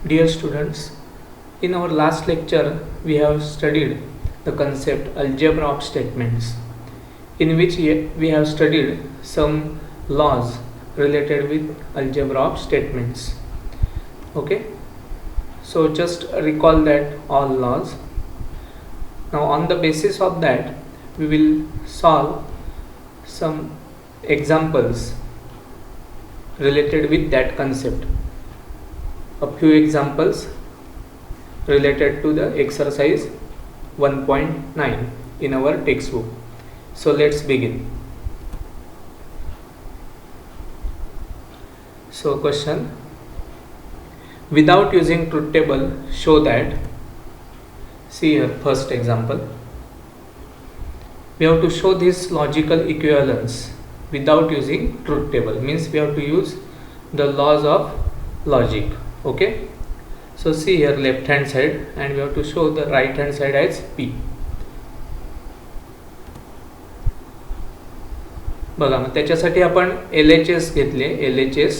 Dear students, in our last lecture we have studied the concept algebra of statements, in which we have studied some laws related with algebra of statements. Okay, so just recall that all laws. Now on the basis of that we will solve some examples related with that concept. A few examples related to the exercise 1.9 in our textbook. So let's begin. So question: without using truth table, show that. See here, first example. We have to show this logical equivalence without using truth table, means we have to use the laws of logic. Okay, so see here, left hand side, and we have to show the right hand side as P. बघा, मग त्याच्यासाठी आपण LHS घेतले. LHS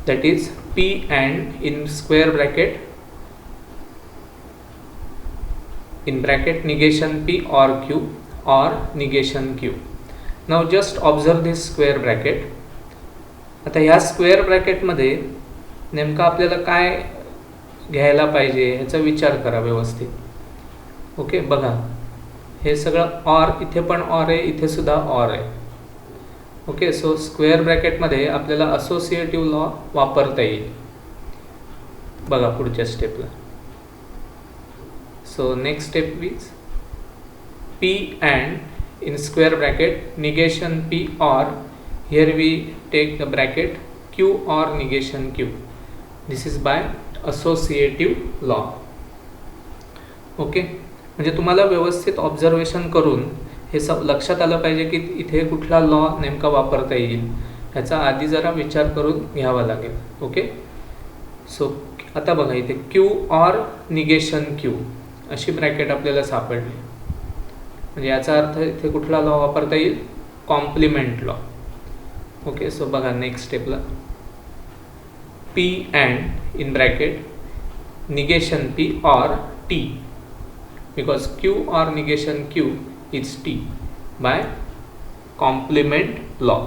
that is P and in square bracket negation P or Q or negation Q. Now just observe this square bracket. आता ह्या square bracket मध्ये नेमका आपल्याला काय घ्यायला पाहिजे ह्याचा विचार करा व्यवस्थित. ओके, बघा हे सगळं ऑर, इथे पण ऑर आहे, इथे सुद्धा ऑर आहे. ओके, सो स्क्वेअर ब्रॅकेटमध्ये आपल्याला असोसिएटिव्ह लॉ वापरता येईल. बघा पुढच्या स्टेपला. So next step is P and in square bracket negation P or, here we take the bracket Q or negation Q. This is by associative law. Okay, म्हणजे तुम्हाला व्यवस्थित observation करून हे सब लक्षात आलं पाहिजे की इथे कुठला लॉ नेमका वापरता येईल ह्याचा आधी जरा विचार करून घ्यावा लागेल. ओके, सो आता बघा इथे Q और निगेशन Q अशी ब्रॅकेट आपल्याला सापडली. म्हणजे याचा अर्थ इथे कुठला लॉ वापरता येईल? Compliment law. ओके, सो बघा नेक्स्ट स्टेपला P and in bracket negation P or T, because Q or negation Q is T by complement law.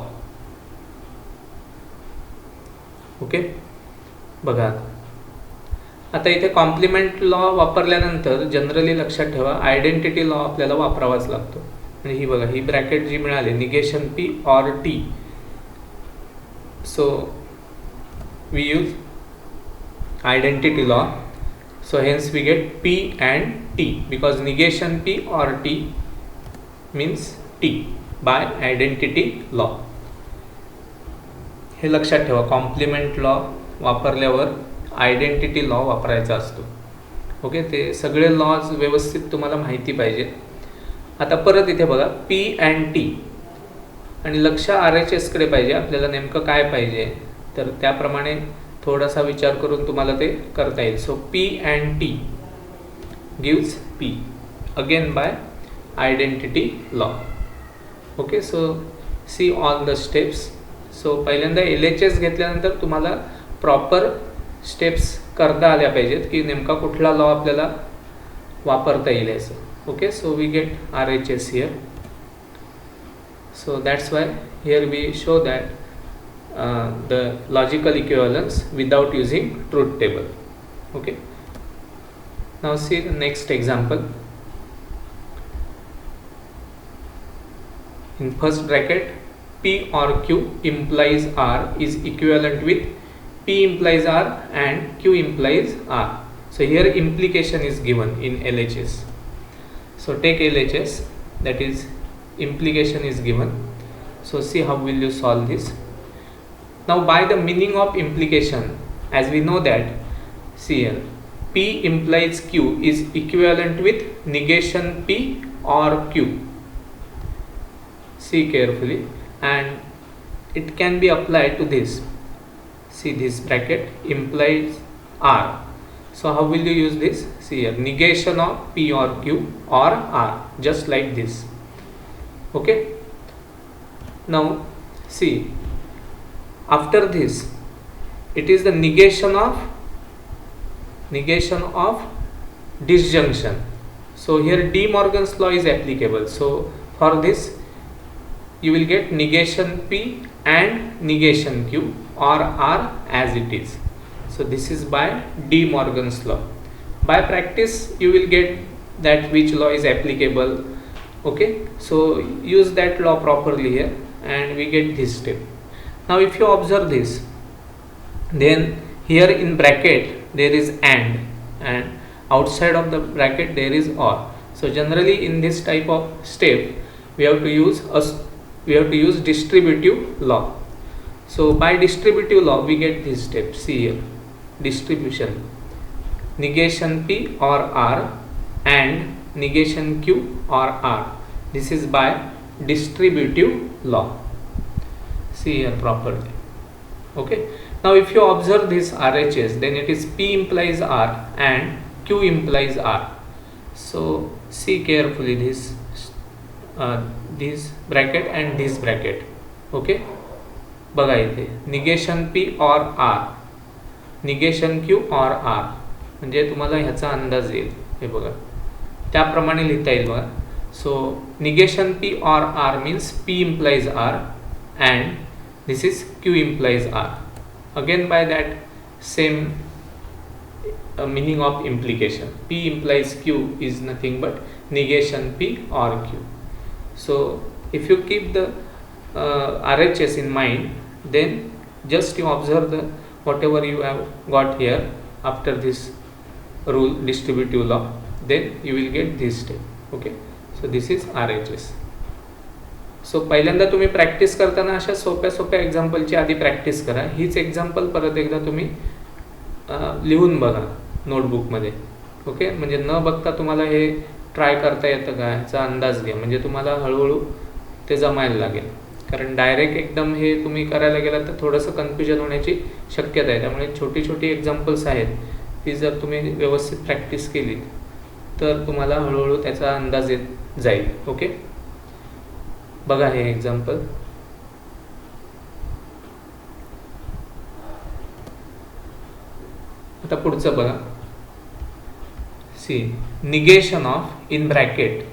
Okay, बघा आता इथे कॉम्प्लिमेंट लॉ वापरल्यानंतर जनरली लक्षात ठेवा आयडेंटिटी लॉ आपल्याला वापरावाच लागतो. आणि ही बघा ही ब्रॅकेट जी मिळाली negation P or T, so we use identity law, so hence we get P and T because negation P or T means T by identity law. हे लक्षात ठेवा, compliment law वापरल्यावर identity law वापरायचा असतो. Okay, ते सगळे laws व्यवस्थित तुम्हाला माहिती पाहिजे. आता परत इथे बघा P and T आणि लक्ष RHS कडे पाहिजे. आपल्याला नेमकं काय पाहिजे तर त्याप्रमाणे थोडासा विचार करून तुम्हाला ते करता येईल. So P and T gives P again by identity law. Okay, so see all the steps. So पहिल्यांदा LHS घेतल्यानंतर तुम्हाला प्रॉपर स्टेप्स करता आल्या पाहिजेत की नेमका कुठला लॉ आपल्याला वापरता येईल असं. Okay, so we get RHS here. So that's why here we show that the logical equivalence without using truth table. Okay, now see the next example. In first bracket P or Q implies R is equivalent with P implies R and Q implies R. So here implication is given in LHS. So take LHS, that is implication is given. So see how will you solve this. Now by the meaning of implication, as we know that, see here P implies Q is equivalent with negation P or Q. See carefully, and it can be applied to this. See this bracket implies R. So how will you use this? See here negation of P or Q or R, just like this. Okay, now see after this it is the negation of negation of disjunction. So here De Morgan's law is applicable. So for this you will get negation P and negation Q or R as it is. So this is by De Morgan's law. By practice you will get that which law is applicable. Okay, so use that law properly here and we get this step. Now if you observe this, then here in bracket there is and outside of the bracket there is or. So generally in this type of step we have to use distributive law. So by distributive law we get this step. See here, distribution, negation P or R and negation Q or R. This is by distributive law. See here properly. Okay. Now if you observe this RHS, then it is P implies R and Q implies R. So see carefully this bracket and this bracket. Okay. बघा इथे negation P or R, negation Q or R, म्हणजे तुम्हाला ह्याचा अंदाज येईल. हे बघा त्याप्रमाणे लिहिता येईल बघा. सो negation P or R means P implies R and this is Q implies R. Again by that same meaning of implication, P implies Q is nothing but negation P or Q. So if you keep the RHS in mind, then just you observe the whatever you have got here after this rule distributive law, then you will get this step. Okay, so this is RHS. सो पहिल्यांदा तुम्ही practice करताना अशा सोप्या एक्झाम्पलची आधी practice करा. हीच example परत एकदा तुम्ही लिहून बघा नोटबुकमध्ये. ओके, म्हणजे न बघता तुम्हाला हे ट्राय करता येतं का ह्याचा अंदाज घ्या, म्हणजे तुम्हाला हळूहळू ते जमायला लागेल. कारण डायरेक्ट एकदम हे तुम्ही करायला गेलात तर थोडंसं कन्फ्युजन होण्याची शक्यता आहे. त्यामुळे छोटी छोटी एक्झाम्पल्स आहेत ती जर तुम्ही व्यवस्थित प्रॅक्टिस केली तर तुम्हाला हळूहळू त्याचा अंदाज येत जाईल. ओके, बघा हे एक्झाम्पल. आता पुढचं बघा. See negation of in bracket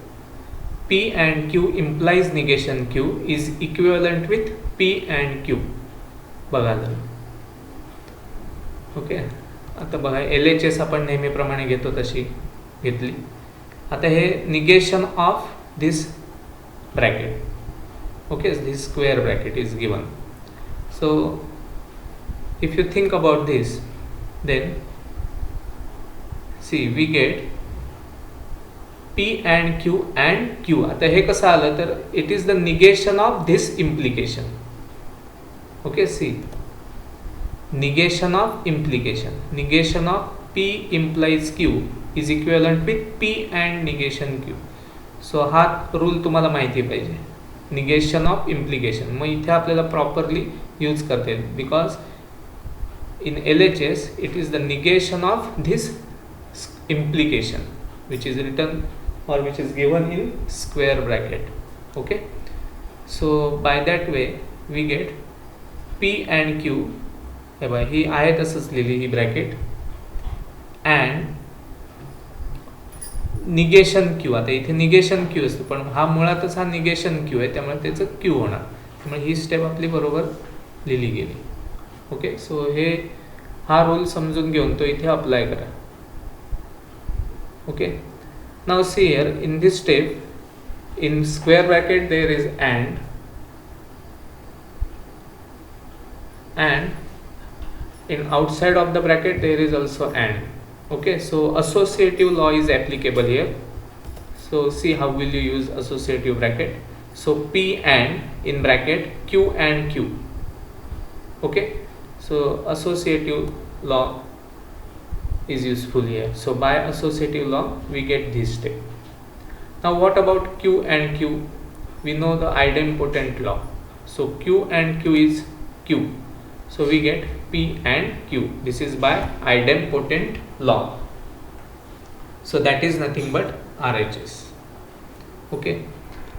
P and Q implies negation Q is equivalent with P and Q. बघा जरा. ओके, आता बघा LHS आपण नेहमीप्रमाणे घेतो तशी घेतली. आता हे negation of this bracket. Okay, this square bracket is given. So if you think about this, then see we get P and Q and Q. आता हे कसं आलं तर it is the negation of this implication. Okay, see negation of implication, negation of P implies Q is equivalent with P and negation Q. So हा rule तुम्हाला माहिती पाहिजे, negation of implication. मग इथे आपल्याला प्रॉपरली यूज करता येईल because in LHS it is the negation of this implication which is written or which is given in square bracket. Okay, so by that way we get P and Q. हे बघा ही आहे तसंच लिहिली ही bracket and negation Q. आता इथे negation Q असतो पण हा मुळातच हा निगेशन Q आहे त्यामुळे त्याचं Q होणार. त्यामुळे ही स्टेप आपली बरोबर लिहिली गेली. ओके, सो हे हा रूल समजून घेऊन तो इथे अप्लाय करा. Okay, now see here in this step in square bracket there is and in outside of the bracket there is also and. Okay, so associative law is applicable here. So see how will you use associative bracket. So P and in bracket Q and Q. Okay, so associative law is useful here. So by associative law we get this step. Now what about Q and Q? We know the idempotent law. So Q and Q is Q. So we get P and Q. This is by idempotent law. So that is nothing but RHS. Okay,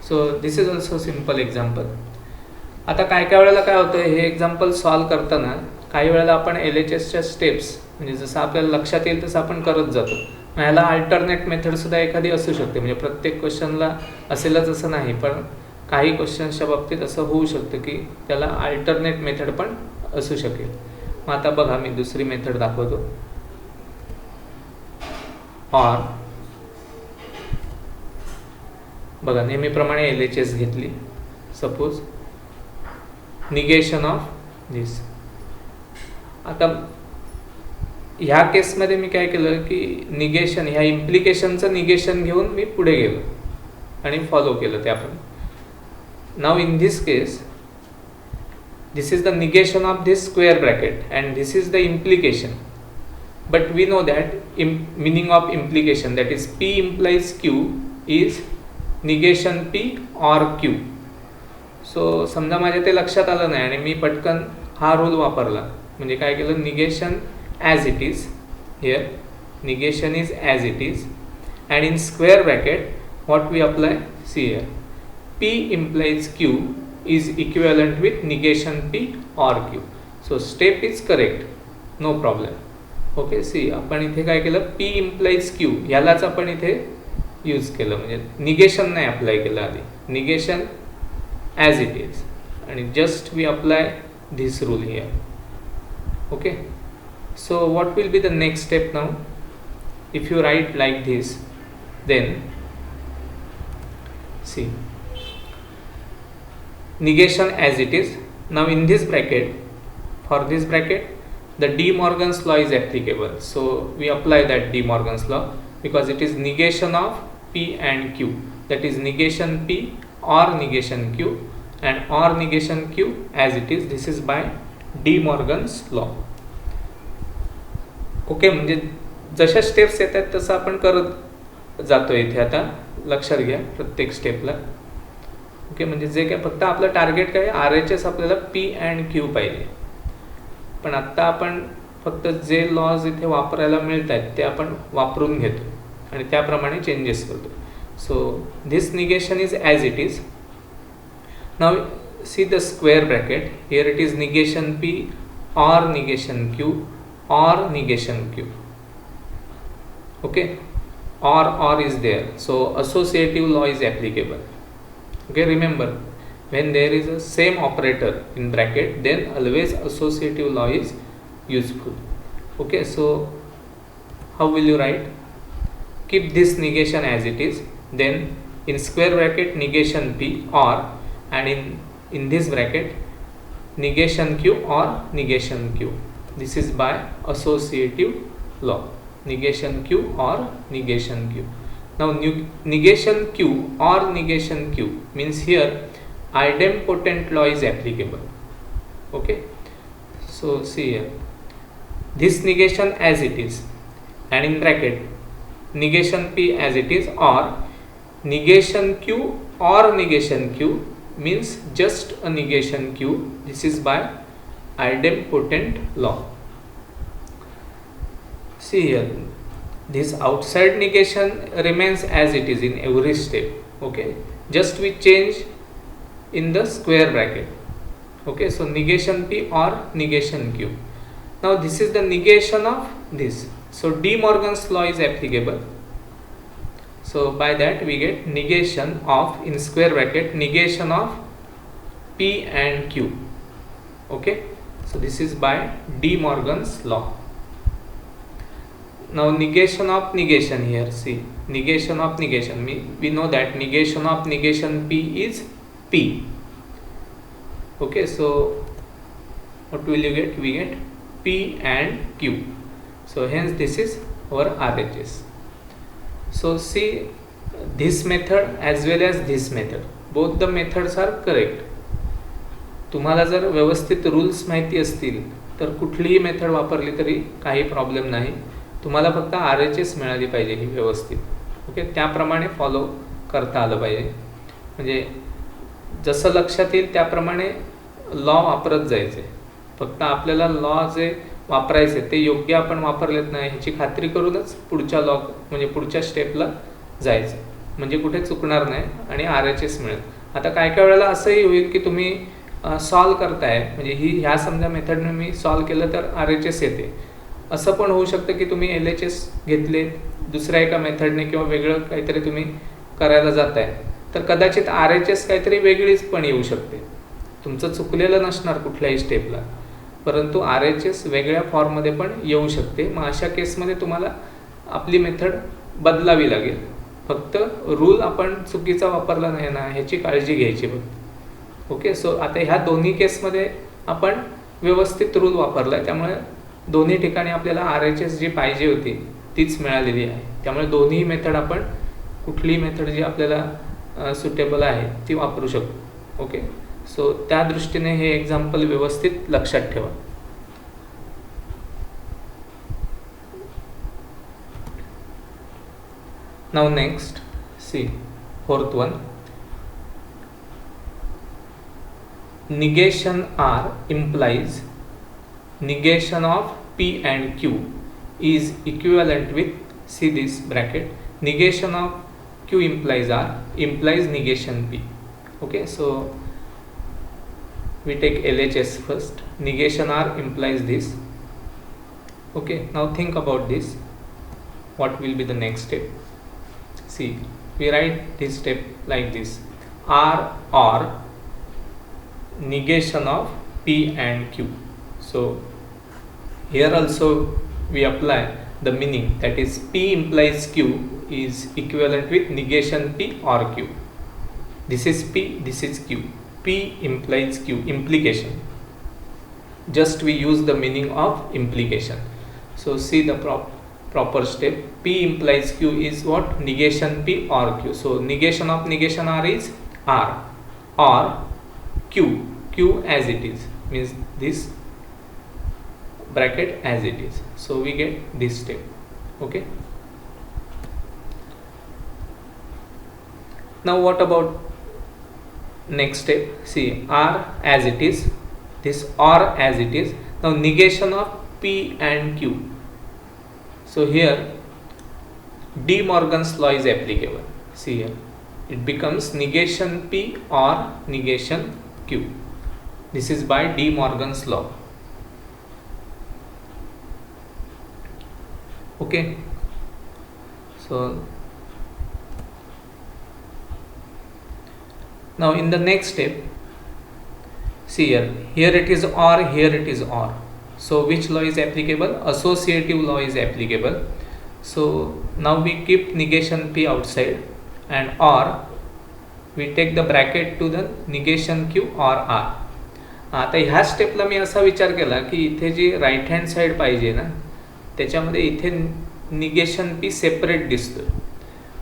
so this is also simple example. आता काय काय वेळेला काय होतं हे example solve करताना काही वेळेला आपण LHSच्या स्टेप्स म्हणजे जसं आपल्याला लक्षात येईल तसं आपण करत जातो. मग ह्याला अल्टरनेट मेथडसुद्धा एखादी असू शकते, म्हणजे प्रत्येक क्वेश्चनला असेलच असं नाही, पण काही क्वेश्चन्सच्या बाबतीत असं होऊ शकतं की त्याला अल्टरनेट मेथड पण असू शकेल. मग आता बघा मी दुसरी मेथड दाखवतो. ऑर बघा नेहमीप्रमाणे LHS घेतली. Suppose negation of this. आता ह्या केसमध्ये मी काय केलं की निगेशन, ह्या इम्प्लिकेशनचं निगेशन घेऊन मी पुढे गेलो आणि फॉलो केलं ते आपण. Now in this case this is the negation of this square bracket and this is the implication, but we know that meaning of implication, that is P implies Q is negation P or Q. so समजा माझ्या ते लक्षात आलं नाही आणि मी पटकन हा rule वापरला, म्हणजे काय केलं, negation as it is here, negation is as it is, and in square bracket what we apply, see here, P implies Q is equivalent with negation P or Q. so step is correct, no problem. okay, see आपण इथे काय केलं, P implies Q यालाच आपण इथे use केलं, म्हणजे negation नाही अप्लाय केलं आधी, निगेशन ॲज इट इज, आणि just we apply this rule here. Okay, so what will be the next step now? if you write like this, then see negation as it is. now in this bracket, for this bracket the De Morgan's law is applicable, so we apply that De Morgan's law because it is negation of P and Q, that is negation P or negation Q, and or negation Q as it is, this is by De Morgan's law. Okay, म्हणजे जशा steps येतात तसं आपण करत जातो इथे. आता लक्षात घ्या प्रत्येक स्टेपला. ओके, म्हणजे जे काय फक्त आपलं टार्गेट काय, RHS आपल्याला P अँड Q पाहिजे, पण आत्ता आपण फक्त जे लॉज इथे वापरायला मिळत आहेत ते आपण वापरून घेतो आणि त्याप्रमाणे चेंजेस करतो. So this negation is as it is. Now see the square bracket, here it is negation P or negation Q or negation Q. okay, or is there, so associative law is applicable. okay, remember when there is a same operator in bracket, then always associative law is useful. okay, so how will you write? keep this negation as it is, then in square bracket negation P or, and in this bracket negation Q or negation Q. this is by associative law, negation Q or negation Q. now negation Q or negation Q means here idempotent law is applicable. okay, so see here, this negation as it is, and in bracket negation P as it is, or negation Q or negation Q means just a negation Q, this is by idempotent law. see here, this outside negation remains as it is in every step. okay, just we change in the square bracket. okay, so negation P or negation Q. now this is the negation of this, so De Morgan's law is applicable. so by that we get negation of, in square bracket, negation of P and Q. okay, so this is by De Morgan's law. now negation of negation, here see, negation of negation, we know that negation of negation P is P. okay, so what will you get? we get P and Q, so hence this is our RHS. so see, this method as well as this method, both the methods are correct. तुम्हाला जर व्यवस्थित rules माहिती असतील तर कुठलीही method वापरली तरी काही प्रॉब्लेम नाही. तुम्हाला फक्त RHS मिळाली पाहिजे ही व्यवस्थित. ओके, त्याप्रमाणे फॉलो करता आलं पाहिजे. म्हणजे जसं लक्षात येईल त्याप्रमाणे लॉ वापरत जायचे. फक्त आपल्याला लॉ जे वापरायचे ते योग्य आपण वापरलेत नाही ह्याची खात्री करूनच पुढच्या लॉ म्हणजे पुढच्या स्टेपला जायचं, म्हणजे कुठे चुकणार नाही आणि RHS मिळेल. आता काय काय वेळेला असंही होईल की तुम्ही सॉल्व करताय, म्हणजे ह्या समजा मेथडने मी सॉल्व केलं तर RHS येते, असं पण होऊ शकतं की तुम्ही LHS घेतले दुसऱ्या एका मेथडने किंवा वेगळं काहीतरी तुम्ही करायला जाताय, तर कदाचित RHS काहीतरी वेगळीच पण येऊ शकते. तुमचं चुकलेलं नसणार कुठल्याही स्टेपला, परंतु RHS वेगळ्या फॉर्ममध्ये पण येऊ शकते. मग अशा केसमध्ये तुम्हाला आपली मेथड बदलावी लागेल. फक्त रूल आपण चुकीचा वापरला नाही ना ह्याची काळजी घ्यायची फक्त. ओके, सो आता ह्या दोन्ही केसमध्ये आपण व्यवस्थित रूल वापरला आहे, त्यामुळे दोन्ही ठिकाणी आपल्याला RHS जी पाहिजे होती तीच मिळालेली आहे. त्यामुळे दोन्ही मेथड आपण कुठलीही मेथड जी आपल्याला सुटेबल आहे ती वापरू शकतो. ओके, सो त्या दृष्टीने हे एक्झाम्पल व्यवस्थित लक्षात ठेवा. Now next, see fourth one. Negation R implies negation of P and Q is equivalent with, see this bracket, negation of Q implies R implies negation P. Okay, so we take LHS first. Negation R implies this. Okay, now think about this. What will be the next step? See, we write this step like this: R or negation of P and Q. So here also we apply the meaning, that is P implies Q is equivalent with negation P or Q. This is P, this is Q. P implies Q, implication. Just we use the meaning of implication. So see the proper step. P implies Q is what? Negation P or Q. So negation of negation R is R, or Q as it is, means this bracket as it is. So we get this step. Okay, now what about next step? See, R as it is, this or as it is. Now negation of P and Q. So here De Morgan's law is applicable. See here, it becomes negation P or negation Q. This is by De Morgan's law. Okay, so now in the next step, see here it is or, here it is or. So which law is applicable? Associative law is applicable. So now we keep negation P outside, and or we take the bracket to the negation Q or R. आता ह्या स्टेपला मी असा विचार केला की इथे जी right hand side पाहिजे ना त्याच्यामध्ये इथे निगेशन P सेपरेट दिसतो,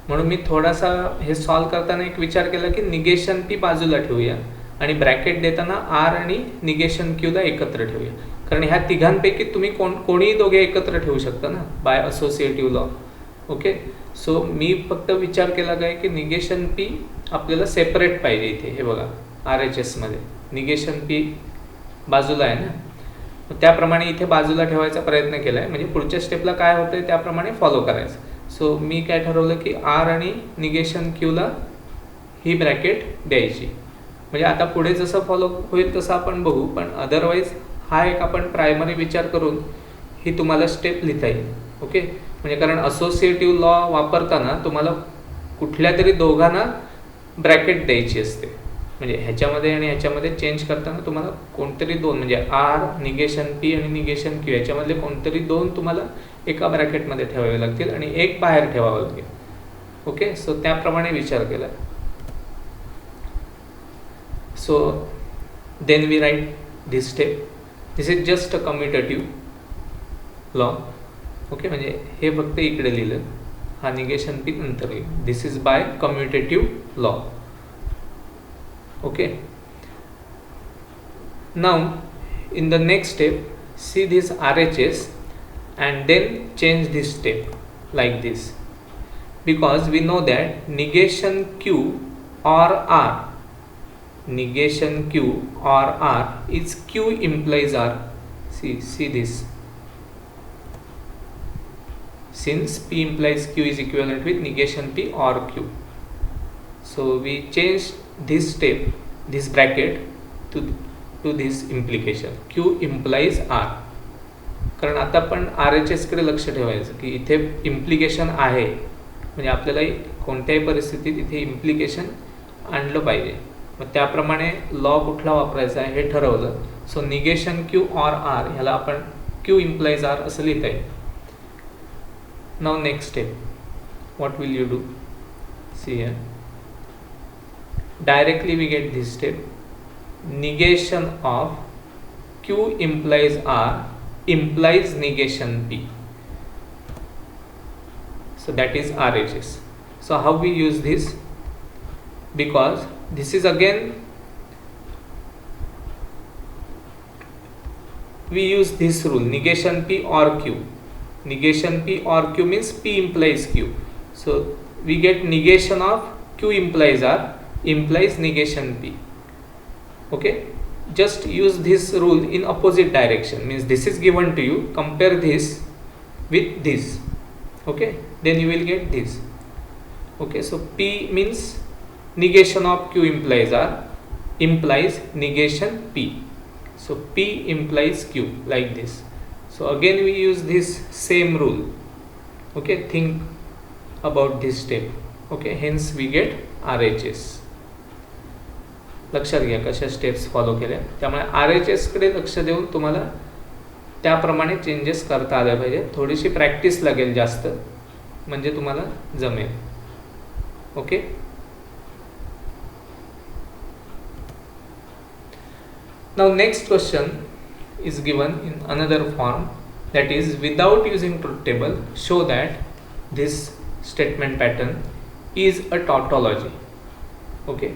म्हणून मी थोडासा हे सॉल्व करताना एक विचार केला की निगेशन P बाजूला ठेवूया आणि ब्रॅकेट देताना R आणि निगेशन Q ला एकत्र ठेवूया, कारण ह्या तिघांपैकी तुम्ही कोणीही दोघे एकत्र ठेवू शकता ना बाय असोसिएटिव्ह लॉ. ओके, सो मी फक्त विचार केला काय की निगेशन P आपल्याला सेपरेट पाहिजे इथे. हे बघा RHS मध्ये निगेशन P बाजूला आहे ना, त्याप्रमाणे इथे बाजूला ठेवायचा प्रयत्न केला आहे, म्हणजे पुढच्या स्टेपला काय होतंय त्याप्रमाणे फॉलो करायचं. सो मी काय ठरवलं की R आणि निगेशन Q ला ही ब्रॅकेट द्यायची, म्हणजे आता पुढे जसं फॉलो होईल तसं आपण बघू, पण अदरवाईज हा एक आपण प्रायमरी विचार करून ही तुम्हाला स्टेप लिहिता येईल. ओके, म्हणजे कारण असोसिएटिव्ह लॉ वापरताना तुम्हाला कुठल्या तरी दोघांना ब्रॅकेट द्यायची असते, म्हणजे ह्याच्यामध्ये आणि ह्याच्यामध्ये चेंज करताना तुम्हाला कोणतरी दोन, म्हणजे R निगेशन P आणि निगेशन Q याच्यामधले कोणतरी दोन तुम्हाला एका ब्रॅकेटमध्ये ठेवावे लागतील आणि एक बाहेर ठेवावं लागेल. ओके, सो त्याप्रमाणे विचार केला. So then we write this step. This is just a commutative law. Okay, म्हणजे हे फक्त इकडे लिहिलं, हा निगेशन P नंतर लिहिलं. This is by commutative law. Okay, now in the next step see this RHS and then change this step like this, because we know that negation Q or R, negation Q or R is Q implies R. See this, since P implies Q is equivalent with negation P or Q, so we change this step, this bracket to this implication Q implies R. कारण आता आपण RHSकडे लक्ष ठेवायचं की इथे implication आहे, म्हणजे आपल्याला कोणत्याही परिस्थितीत इथे इम्प्लिकेशन आणलं पाहिजे. मग त्याप्रमाणे लॉ कुठला वापरायचा आहे हे ठरवलं. सो निगेशन Q or R ह्याला आपण Q implies R असं लिहिता येईल. Now next step, what will you do? See here, directly we get this step. Negation of Q implies R implies negation P. So that is RHS. So how we use this? Because this is again we use this rule, negation P or Q. Negation P or Q means P implies Q. So we get negation of Q implies R implies negation P. Okay, just use this rule in opposite direction, means this is given to you, compare this with this. Okay, then you will get this. Okay, so P means negation of Q implies R implies negation P. So P implies Q like this. So again we use this same rule. Okay, think about this step. Okay, hence we get RHS. लक्षात घ्या कशा steps follow केल्या. त्यामुळे RHSकडे लक्ष देऊन तुम्हाला त्याप्रमाणे changes करता आले पाहिजे. थोडीशी प्रॅक्टिस लागेल जास्त, म्हणजे तुम्हाला जमेल. Okay, now next question is given in another form, that is without using truth table show that this statement pattern is a tautology. Okay,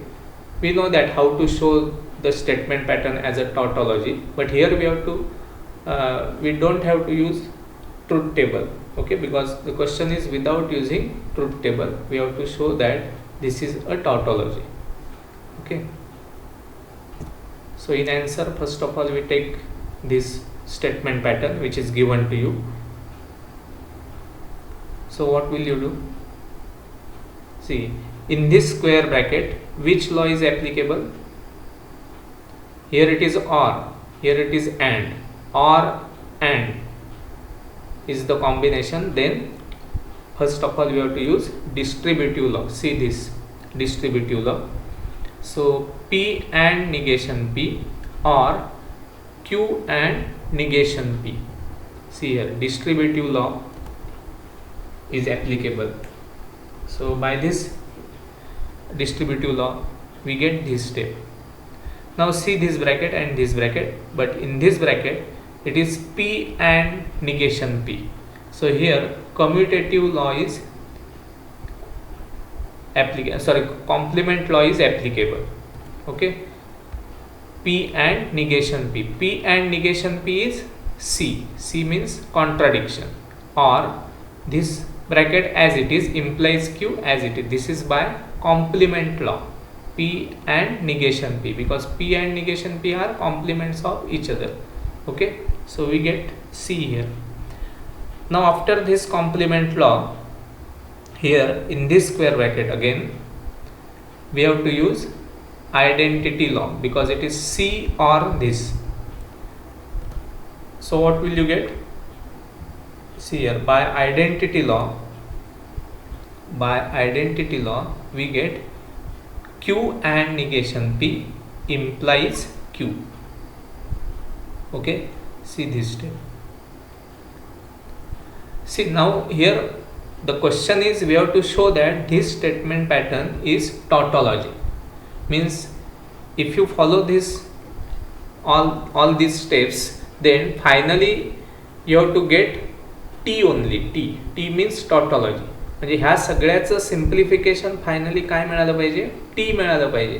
we know that how to show the statement pattern as a tautology, but here we have to we don't have to use truth table. Okay, because the question is without using truth table, we have to show that this is a tautology. Okay, so in answer, first of all we take this statement pattern which is given to you. So what will you do? See, in this square bracket which law is applicable? Here it is OR, here it is AND. OR AND is the combination. Then first of all we have to use distributive law. See this distributive law. So P and negation P or Q and negation P. See here, distributive law is applicable. So by this distributive law we get this step. Now see this bracket and this bracket, but in this bracket it is P and negation P. So here commutative law is complement law is applicable. Okay, P and negation P. P and negation P is C. C means contradiction, or this bracket as it is implies Q as it is. This is by complement law, P and negation P, because P and negation P are complements of each other. Okay, so we get C here. Now after this complement law, here in this square bracket again we have to use identity law, because it is C or this. So what will you get? See here, by identity law we get Q and negation P implies Q. Okay, see this step. See, now here the question is we have to show that this statement pattern is tautology. Means if you follow this all these steps, then finally you have to get T only. T means tautology. म्हणजे ह्या सगळ्याचं simplification finally काय मिळालं पाहिजे? T मिळालं पाहिजे.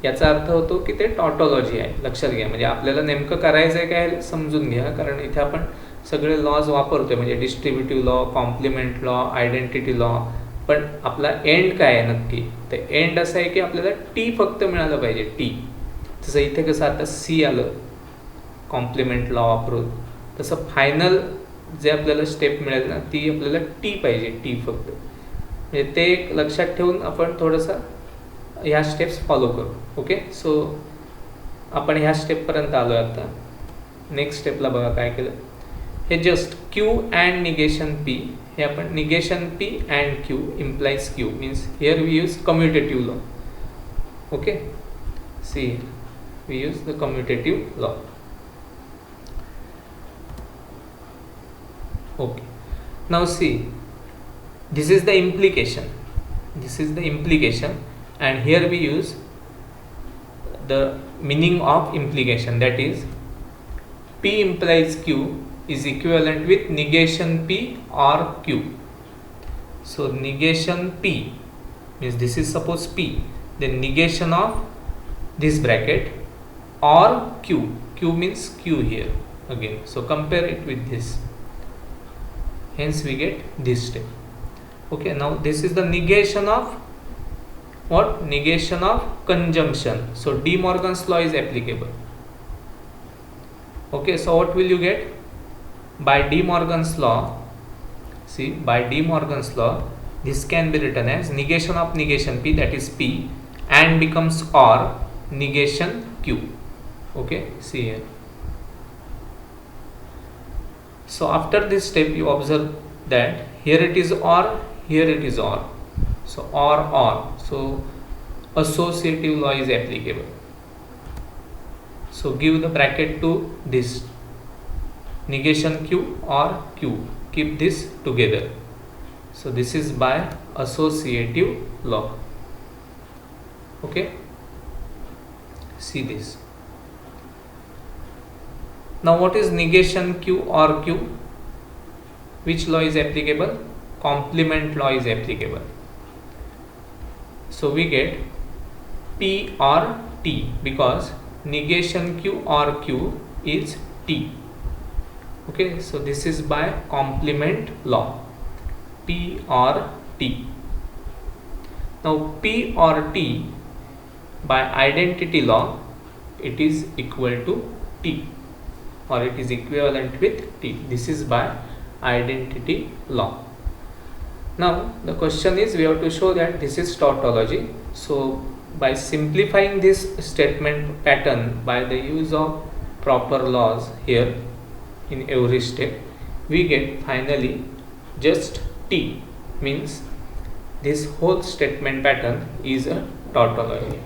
याचा अर्थ होतो की ते टॉटॉलॉजी आहे. लक्षात घ्या, म्हणजे आपल्याला नेमकं करायचं आहे काय समजून घ्या, कारण इथे आपण सगळे लॉज वापरतोय, म्हणजे distributive law, complement law, identity law. पण आपला एंड काय आहे नक्की? तर एंड असं आहे की आपल्याला T फक्त मिळालं पाहिजे. T जसं इथे कसं आता C आलं कॉम्प्लिमेंट लॉ वापरून, तसं फायनल जे आपल्याला स्टेप मिळेल ना ती आपल्याला T पाहिजे. T फक्त, म्हणजे ते एक लक्षात ठेवून आपण थोडंसं ह्या स्टेप्स फॉलो करू. ओके, सो आपण ह्या स्टेपपर्यंत आलो आहे. आता नेक्स्ट स्टेपला बघा काय केलं. हे just Q and negation P, हे आपण negation P and Q implies Q, means here we use commutative law. Okay, see, we use the commutative law. Okay, now see, this is the implication, and here we use the meaning of implication, that is P implies Q is equivalent with negation P or Q. So negation P means this is suppose P, then negation of this bracket or Q means Q here again, so compare it with this, hence we get this step. Okay, now this is the negation of what? Negation of conjunction. So De Morgan's law is applicable. Okay, so what will you get? By De Morgan's law, see, by De Morgan's law, this can be written as negation of negation P, that is P, and becomes or negation Q. Okay, see here. So after this step you observe that here it is or, here it is or, so or, so associative law is applicable. So give the bracket to this negation Q or Q, keep this together, so this is by associative law. Okay, see this. Now what is negation Q or Q? Which law is applicable? Complement law is applicable. So we get P or T, because negation Q or Q is T. Okay, so this is by complement law, P or T. Now P or T by identity law, it is equal to T, or it is equivalent with T. This is by identity law. Now the question is, we have to show that this is tautology. So by simplifying this statement pattern by the use of proper laws here in every step, we get finally just T, means this whole statement pattern is a tautology.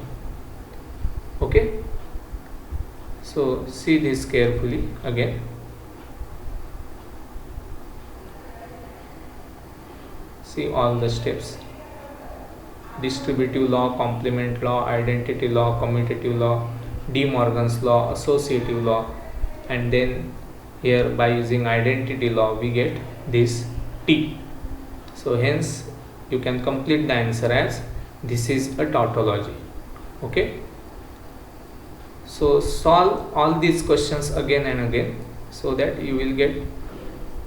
Okay, so see this carefully again. See all the steps: distributive law, complement law, identity law, commutative law, De Morgan's law, associative law, and then here by using identity law we get this T. So hence you can complete the answer as this is a tautology. Okay, so solve all these questions again and again, so that you will get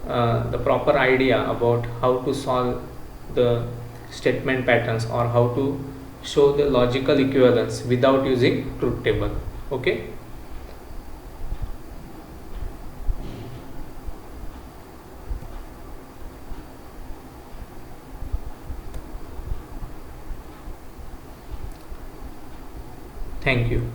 the proper idea about how to solve the statement patterns, or how to show the logical equivalence without using truth table. Okay, thank you.